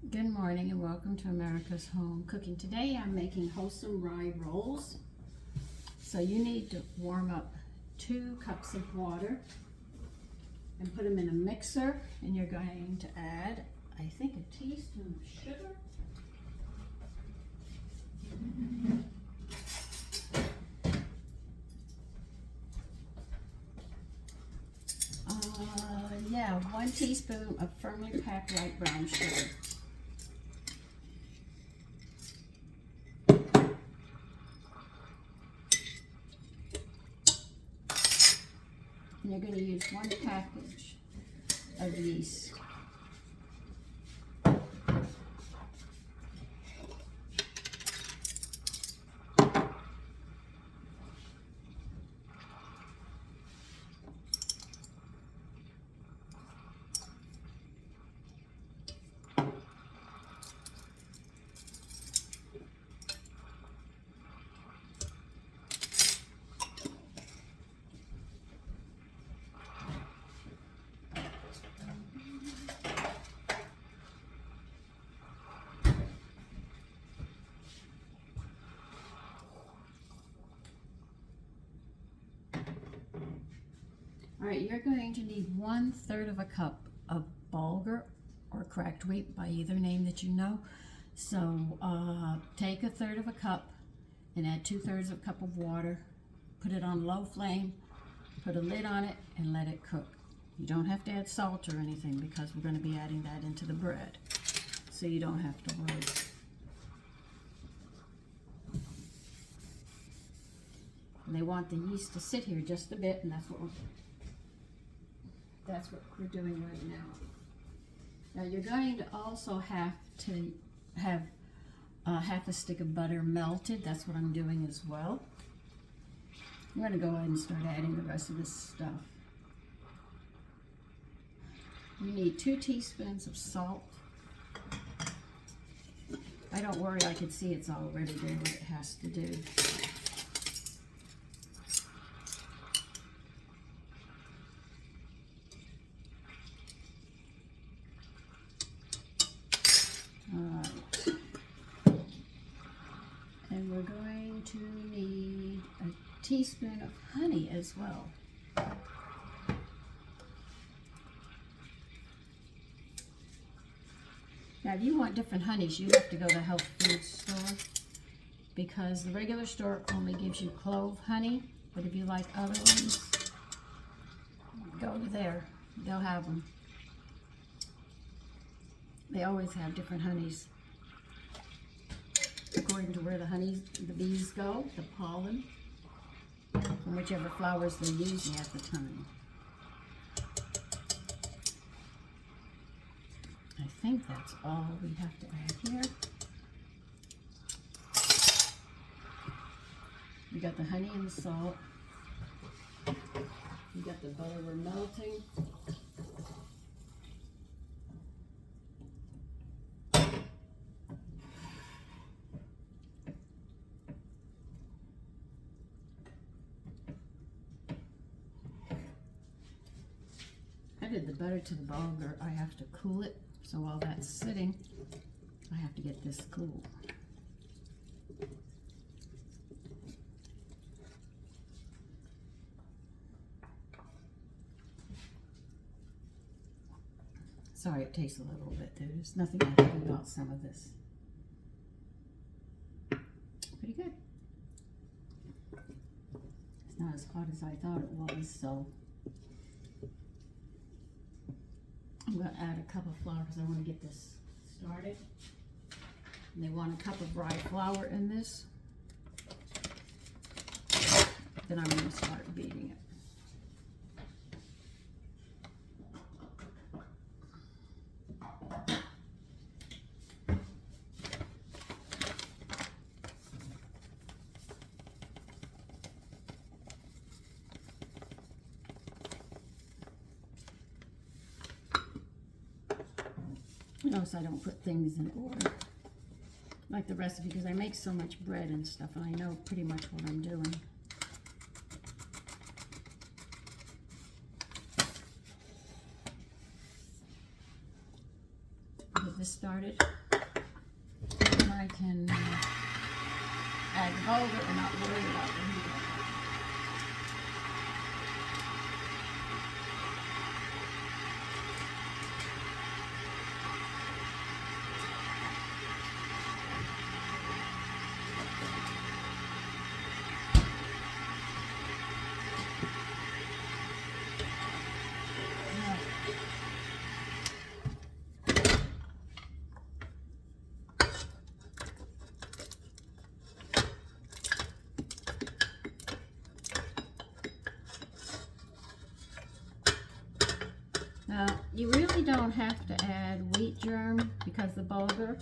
Good morning and welcome to America's Home Cooking. Today I'm making Wholesome Rye Rolls. So you need to warm up 2 cups of water and put them in a mixer, and you're going to add, I think, a teaspoon of sugar. Yeah, 1 teaspoon of firmly packed light brown sugar. And you're going to use 1 package of yeast. All right, you're going to need 1/3 of a cup of bulgur or cracked wheat by either name that you know. So take 1/3 of a cup and add 2/3 of a cup of water. Put it on low flame, put a lid on it, and let it cook. You don't have to add salt or anything because we're going to be adding that into the bread. So you don't have to worry. And they want the yeast to sit here just a bit, and that's what we're doing right now. Now you're going to also have to have half a stick of butter melted. That's what I'm doing as well. I'm going to go ahead and start adding the rest of this stuff. You need 2 teaspoons of salt. Don't worry, I can see it's already doing what it has to do. Alright, and we're going to need a teaspoon of honey as well. Now if you want different honeys, you have to go to the health food store because the regular store only gives you clove honey, but if you like other ones, go to there. They'll have them. They always have different honeys according to where the bees go, the pollen, from whichever flowers they're using at the time. I think that's all we have to add here. We got the honey and the salt. We got the butter we're melting. Added the butter to the bulgur. I have to cool it, so while that's sitting, I have to get this cool. Sorry, it tastes a little bit. There's nothing I can do about some of this. Pretty good. It's not as hot as I thought it was, so I'm going to add a cup of flour because I want to get this started. And they want a cup of rye flour in this. Then I'm going to start beating it. Notice I don't put things in order like the recipe because I make so much bread and stuff and I know pretty much what I'm doing. This started, and I can add the bulgur and not worry about the heat. Now, you really don't have to add wheat germ because the bulgur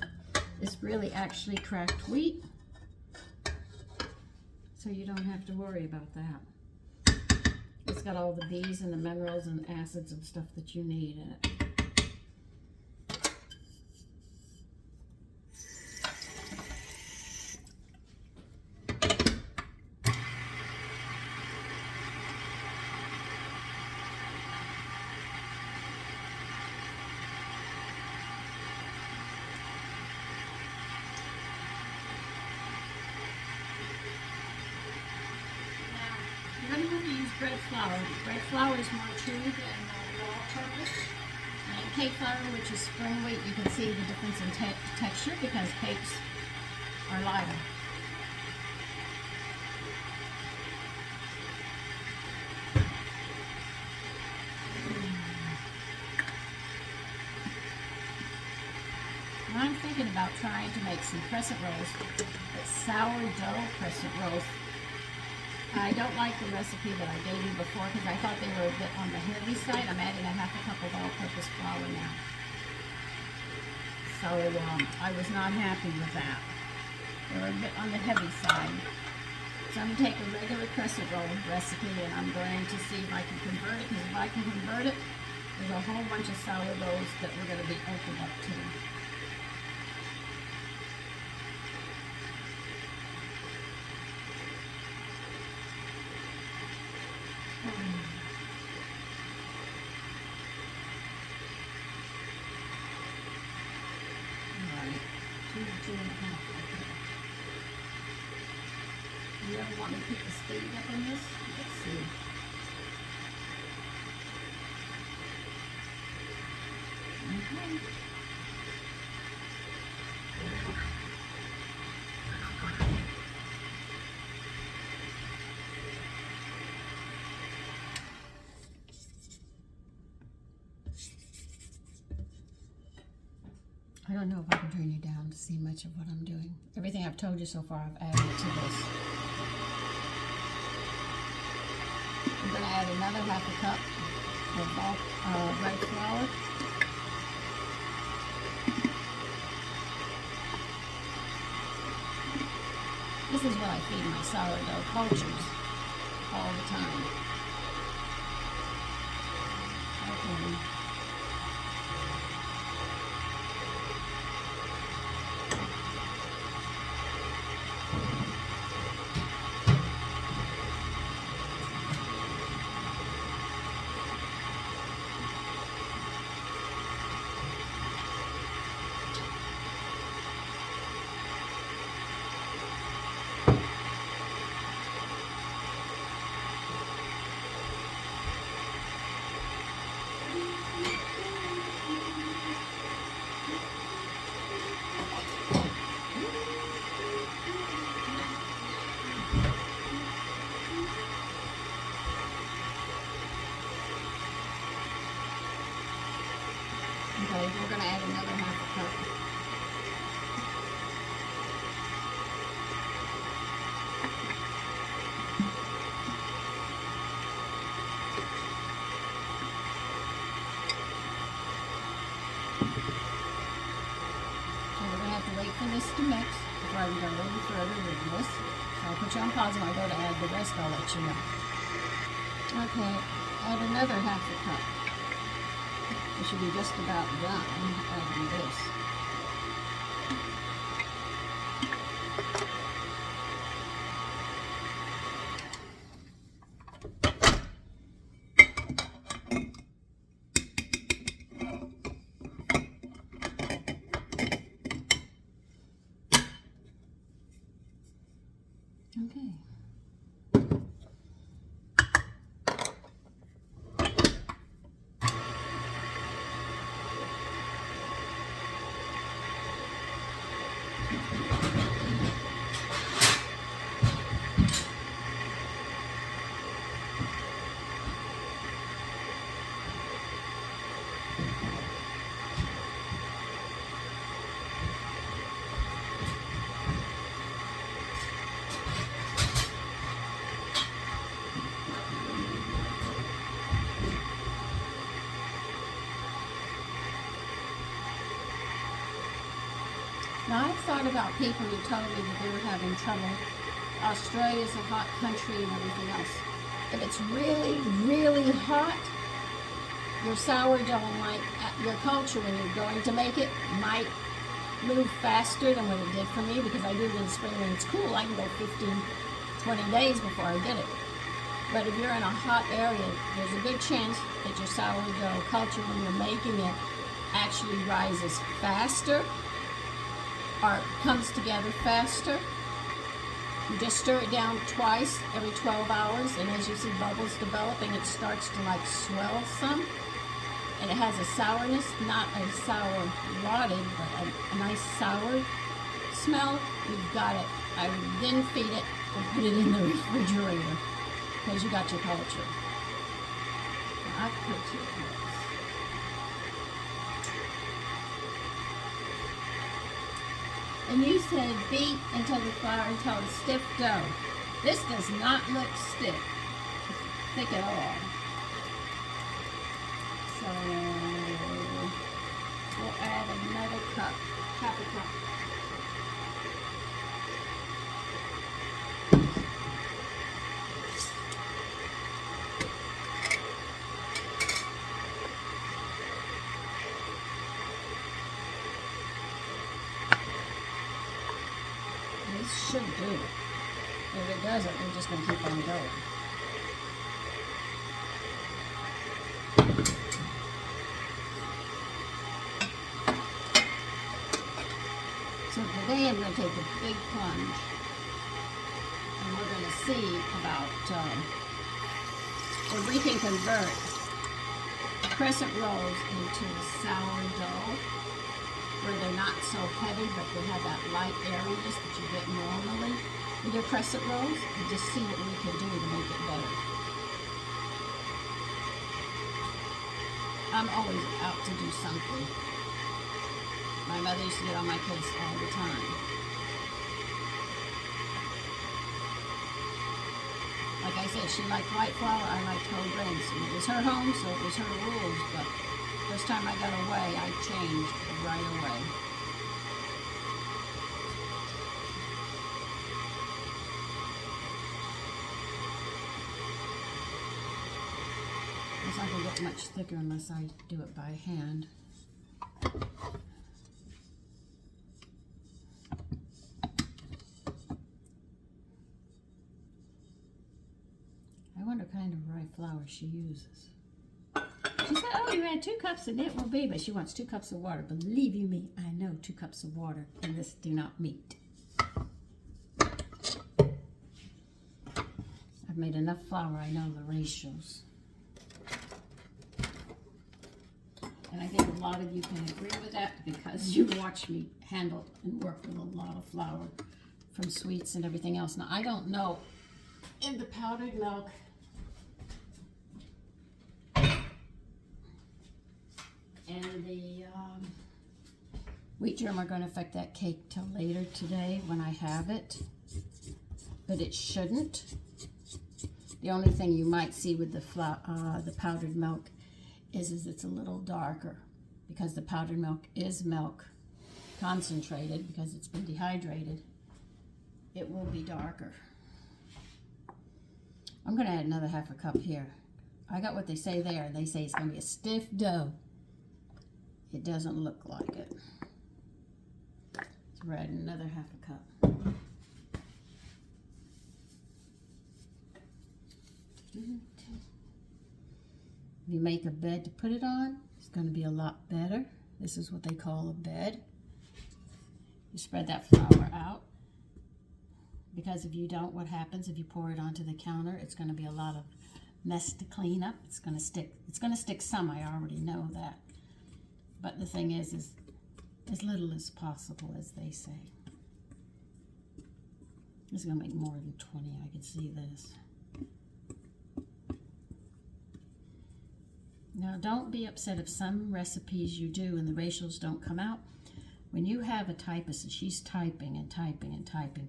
is really actually cracked wheat. So you don't have to worry about that. It's got all the B's and the minerals and acids and stuff that you need in it. You're going to have to use bread flour. Bread flour is more chewy than all-purpose. And cake flour, which is spring wheat, you can see the difference in texture because cakes are lighter. I'm thinking about trying to make some crescent rolls, but sourdough crescent rolls. I don't like the recipe that I gave you before because I thought they were a bit on the heavy side. I'm adding a half a cup of all-purpose flour now. So I was not happy with that. They were a bit on the heavy side. So I'm going to take a regular crescent roll recipe and I'm going to see if I can convert it, because if I can convert it, there's a whole bunch of sourdoughs that we're going to be opened up to. You ever want me to keep the speed up on this? Let's see. Okay. I don't know if I can turn you down to see much of what I'm doing. Everything I've told you so far, I've added to this. I'm going to add another half a cup of red flour. This is what I feed my sourdough cultures all the time. Okay. Okay, we're going to add another half a cup. So we're going to have to wait for this to mix before I can go any further with this. So I'll put you on pause when I go to add the rest. I'll let you know. Okay, add another half a cup. We should be just about done adding this. Okay. Now, I've thought about people who told me that they were having trouble. Australia's a hot country and everything else. If it's really, really hot, your sourdough might, your culture when you're going to make it, might move faster than what it did for me, because I do it in the spring when it's cool. I can go 15, 20 days before I get it. But if you're in a hot area, there's a good chance that your sourdough culture when you're making it actually rises faster or comes together faster. You just stir it down twice every 12 hours, and as you see bubbles developing, it starts to like swell some. And it has a sourness, not a sour rotted, but a nice sour smell. You've got it. I would then feed it and put it in the refrigerator because you got your culture. Now, I've put it. And you said beat until the flour until a stiff dough. This does not look stiff, thick at all. So we'll add another cup, half a cup. This should do it. If it doesn't, we're just going to keep on going. So today I'm going to take a big plunge, and we're going to see about where we can convert crescent rolls into sourdough, where they're not so heavy, but they have that light airiness that you get normally with your crescent rolls, and just see what we can do to make it better. I'm always out to do something. My mother used to get on my case all the time. Like I said, she liked white flour, I liked whole grains. And it was her home, so it was her rules, but first time I got away, I changed right away. It's not going to get much thicker unless I do it by hand. I wonder what kind of rye flour she uses. She said, oh, you add 2 cups and it will be, but she wants 2 cups of water. Believe you me, I know 2 cups of water and this do not meet. I've made enough flour, I know the ratios. And I think a lot of you can agree with that because you watch me handle and work with a lot of flour from sweets and everything else. Now, I don't know if the powdered milk and the wheat germ are going to affect that cake till later today when I have it, but it shouldn't. The only thing you might see with the powdered milk is it's a little darker because the powdered milk is milk concentrated because it's been dehydrated. It will be darker. I'm going to add another half a cup here. I got what they say there. They say it's going to be a stiff dough. It doesn't look like it. So we're adding another half a cup. If you make a bed to put it on, it's going to be a lot better. This is what they call a bed. You spread that flour out. because if you don't, what happens if you pour it onto the counter? It's going to be a lot of mess to clean up. It's going to stick some, I already know that. But the thing is as little as possible, as they say. This is going to make more than 20, I can see this. Now, don't be upset if some recipes you do and the ratios don't come out. When you have a typist and she's typing and typing and typing,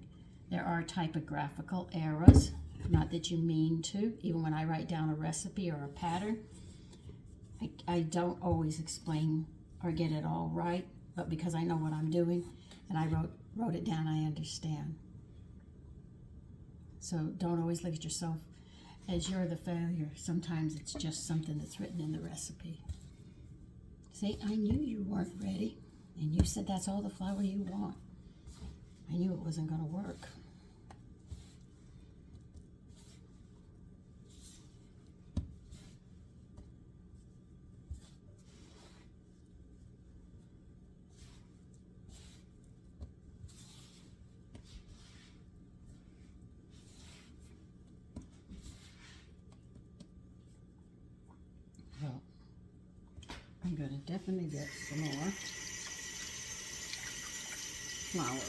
there are typographical errors. Not that you mean to. Even when I write down a recipe or a pattern, I don't always explain or get it all right, but because I know what I'm doing and I wrote it down, I understand. So don't always look at yourself as you're the failure. Sometimes it's just something that's written in the recipe. See, I knew you weren't ready, and you said that's all the flour you want. I knew it wasn't going to work. Well, I'm going to definitely get some more flour.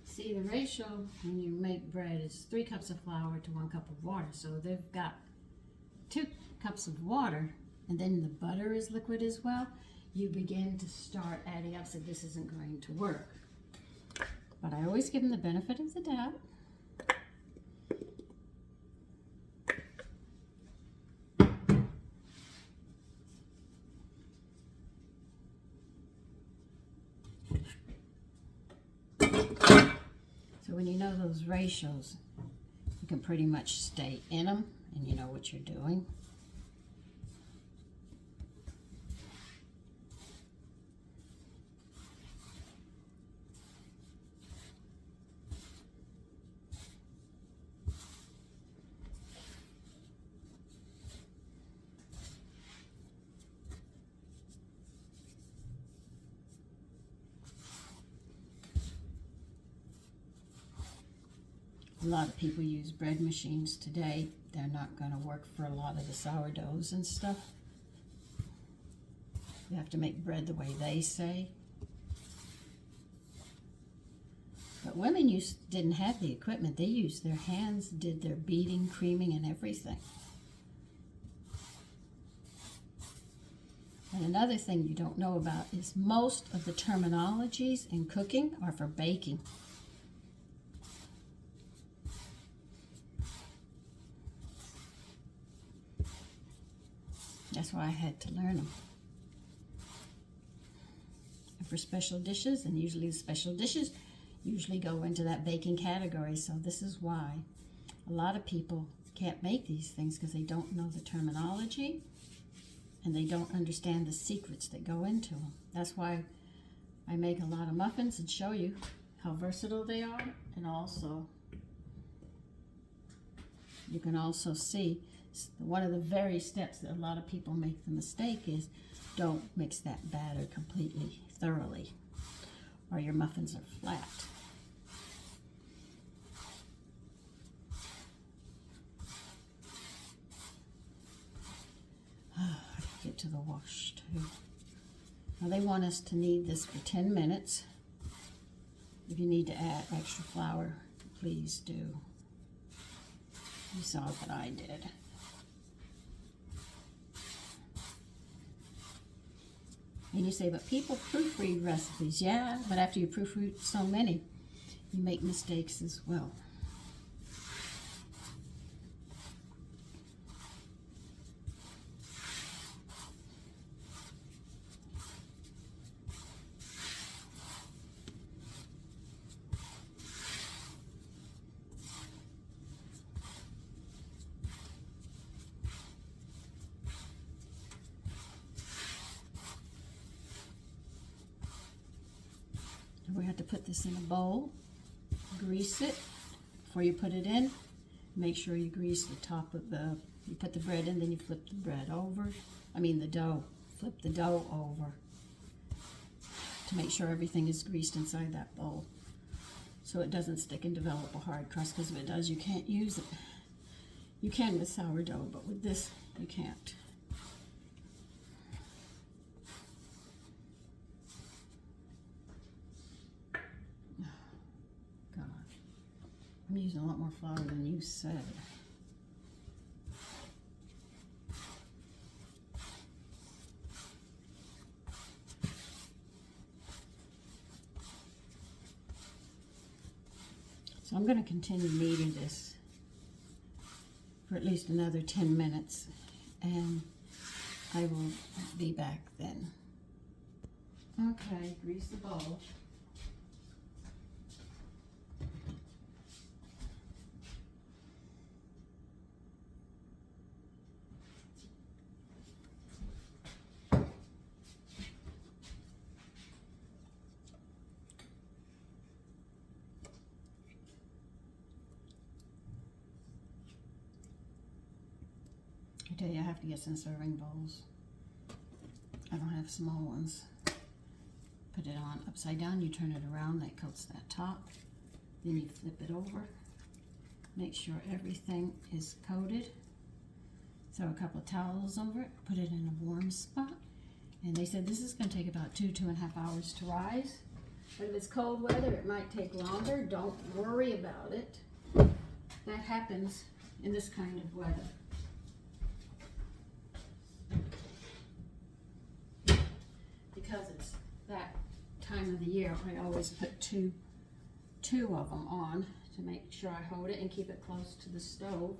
See, the ratio when you make bread is 3 cups of flour to 1 cup of water. So they've got 2 cups of water, and then the butter is liquid as well. You begin to start adding up, so this isn't going to work. But I always give them the benefit of the doubt. So when you know those ratios, you can pretty much stay in them and you know what you're doing. A lot of people use bread machines today. They're not going to work for a lot of the sourdoughs and stuff. You have to make bread the way they say. But women didn't have the equipment. They used their hands, did their beating, creaming, and everything. And another thing you don't know about is most of the terminologies in cooking are for baking. That's why I had to learn them. And for special dishes, and usually the special dishes usually go into that baking category, so this is why a lot of people can't make these things, because they don't know the terminology and they don't understand the secrets that go into them. That's why I make a lot of muffins and show you how versatile they are, and also you can also see one of the very steps that a lot of people make the mistake is don't mix that batter completely thoroughly or your muffins are flat. Get to the wash too. Now they want us to knead this for 10 minutes. If you need to add extra flour, please do. You saw what I did. And you say, but people proofread recipes. Yeah, but after you proofread so many, you make mistakes as well. We have to put this in a bowl, grease it before you put it in, Make sure you grease the top of the, you put the bread in, then you flip the bread over. I mean the dough, flip the dough over to make sure everything is greased inside that bowl so it doesn't stick and develop a hard crust, because if it does, you can't use it. You can with sourdough, but with this, you can't. God, I'm using a lot more flour than you said. So I'm going to continue kneading this for at least another 10 minutes, and I will be back then. Okay, grease the bowl. I tell you, I have to get some serving bowls. I don't have small ones. Put it on upside down, you turn it around, that coats that top. Then you flip it over. Make sure everything is coated. Throw a couple of towels over it, put it in a warm spot. And they said this is going to take about 2.5 hours to rise. But if it's cold weather, it might take longer. Don't worry about it. That happens in this kind of weather. Because it's that time of the year, I always put two of them on to make sure I hold it and keep it close to the stove,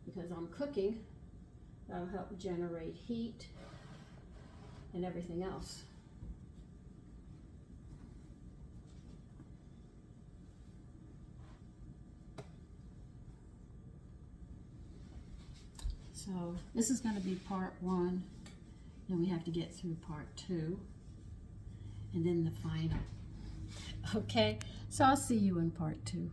because I'm cooking. That'll help generate heat and everything else. So this is going to be part 1. Then we have to get through part 2, and then the final. Okay, so I'll see you in part 2.